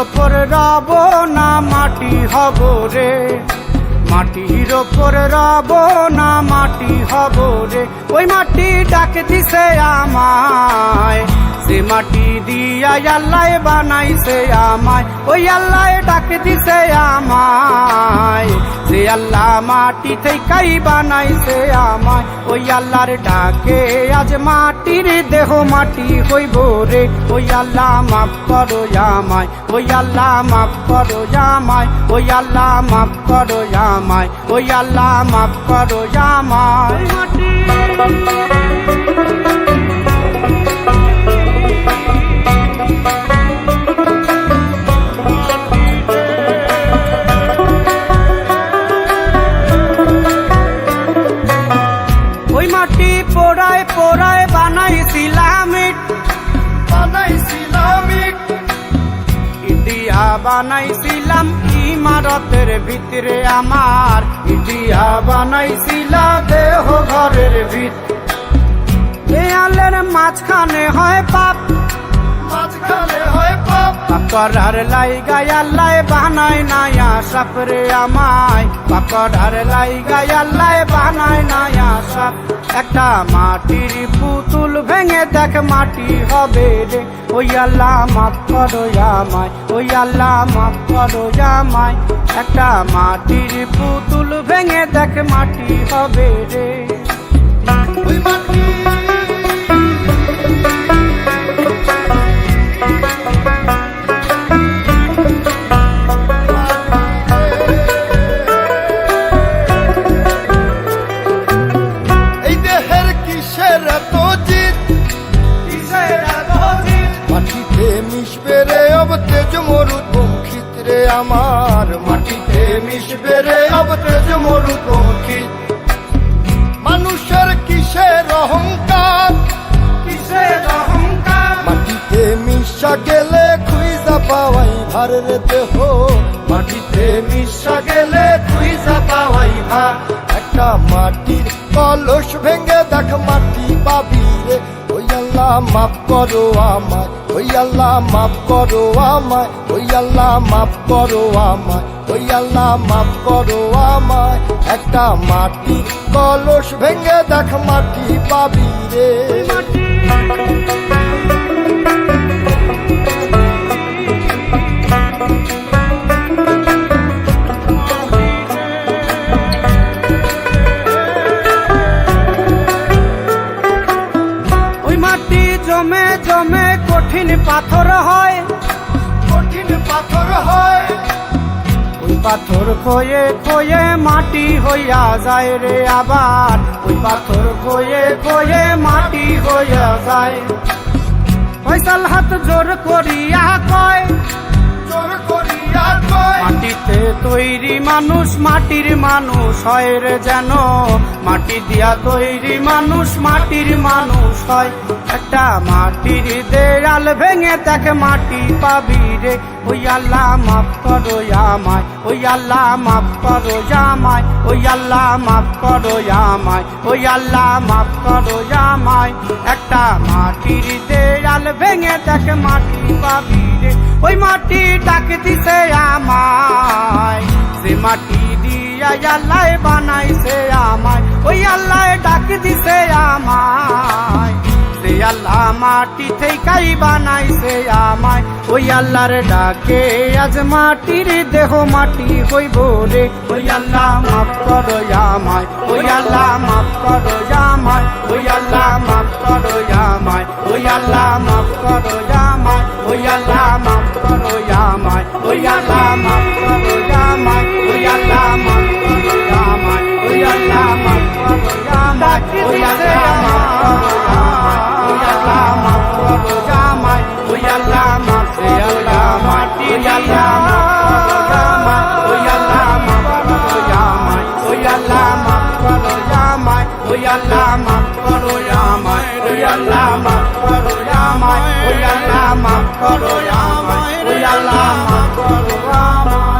ওপর রব না মাটি হব রে, মাটির ওপর রব না মাটি হব রে। ওই মাটি ডাক দিছে আমায়, সে মাটি দিয়া আল্লাহ বানাইছে আমায়। ওই আল্লাহ ডাক দিছে আমায়, সে আল্লাহ মাটি থেকেই বানাইছে আমায়। ওই আল্লাহর ডাকে আজ মাটির দেহ মাটি হইব রে। ওই আল্লাহ মাফ করো আমায়, ওই আল্লাহ মাফ করো আমায়, ওই আল্লাহ মাফ করো আমায়, ওই আল্লাহ মাফ করো আমায়। ওই মাটি পোড়ায় পোড়ায় বানাইছিলাম ইট, ইটিয়া বানাইছিলাম ইমারতের ভিতরে আমার, ইটিয়া বানাইছিলাম দেহ ঘরের ভিত। দেয়ালের মাঝখানে হয় পাপ, মাঝখানে হয় পাপ, পাকড়ার লাইগায় আল্লাহ বানায় নায়া সাপ রে আমায়, পাকড়ার লাইগায় আল্লাহ বানায় নায়া সাপ। একটা মাটির পুতুল ভেঙে দেখ মাটি হবে রে। ওই আল্লাহ মাফ করো আমায়, ওই আল্লাহ মাফ করো আমায়। একটা মাটির পুতুল ভেঙে দেখ মাটি হবে রে। ওই মাটি আমার, মাটিতে মিশবে রে অব তেজ মরুপঙ্খিত। মানুষের কিসের অহংকার, কিসের অহংকার, মাটিতে মিশা গেলে খুঁজা পাওয়াই ভার রে দেহ, মাটিতে মিশা গেলে খুঁজা পাওয়াই ভার। একটা মাটির কলস ভেঙে দেখ মাটি পাবি রে। ওই আল্লাহ মাফ করো আমায়, ওই আল্লাহ মাফ করো আমায়, ওই আল্লাহ মাফ করো আমায়, ওই আল্লাহ মাফ করো আমায়। একটা মাটির কলস ভেঙে দেখ মাটি পাবি রে। জমে জমে কঠিন পাথর হয়, কঠিন পাথর হয়। ওই পাথর খয়ে খয়ে মাটি হইয়া যায় রে আবার, ওই পাথর খয়ে খয়ে মাটি হইয়া যায়। ফয়সাল হাত জোর করিয়া কয়, জোর করিয়া কয়, মাটিতে তৈরি মানুষ মাটির মানুষ হয় রে যেন, মাটি দিয়া তৈরি মানুষ মাটির মানুষ হয়। একটা মাটির দেয়াল ভেঙে দেখ মাটি পাবি রে। ওই আল্লাহ মাফ করো আমায়, ওই আল্লাহ মাফ করো আমায়, ওই আল্লাহ মাফ করো আমায়, ওই আল্লাহ মাফ করো আমায়। একটা মাটির দেয়াল ভেঙে দেখ মাটি পাবি রে। ওই মাটি ডাক দিছে আমায়, সে মাটি দিয়া আল্লাহ বানাইছে আমায়। ওই আল্লাহ ডাক দিছে আমায়, সে আল্লাহ মাটি থেকেই বানাইছে আমায়। ওই আল্লাহর ডাকে আজ মাটির দেহ মাটি হইব রে। ওই আল্লাহ মাফ করো আমায়, ওই আল্লাহ মাফ করো আমায়, ওই আল্লাহ মাফ করো আমায়, ওই আল্লাহ মাফ করো আমায়, ওই আল্লাহ মাফ করো আমায়, ওই আল্লাহ মাফ করো আমায়, ওই আল্লাহ মাফ করো আমায়, ওই আল্লাহ মাফ করো আমায়, ওই আল্লাহ মাফ করো আমায়, ওই আল্লাহ মাফ করো আমায়, ওই আল্লাহ মাফ, ওই আল্লাহ মাটি, ওই আল্লাহ মাফ করো আমায়, ওই আল্লাহ মাফ করো আমায়, ওই আল্লাহ মাফ করো আমায়, ওই আল্লাহ মাফ করো আমায়, ওই আল্লাহ মাফ করো আমায়, ওই আল্লাহ মাফ করো আমায়, ওই আল্লাহ মাফ করো আমায়।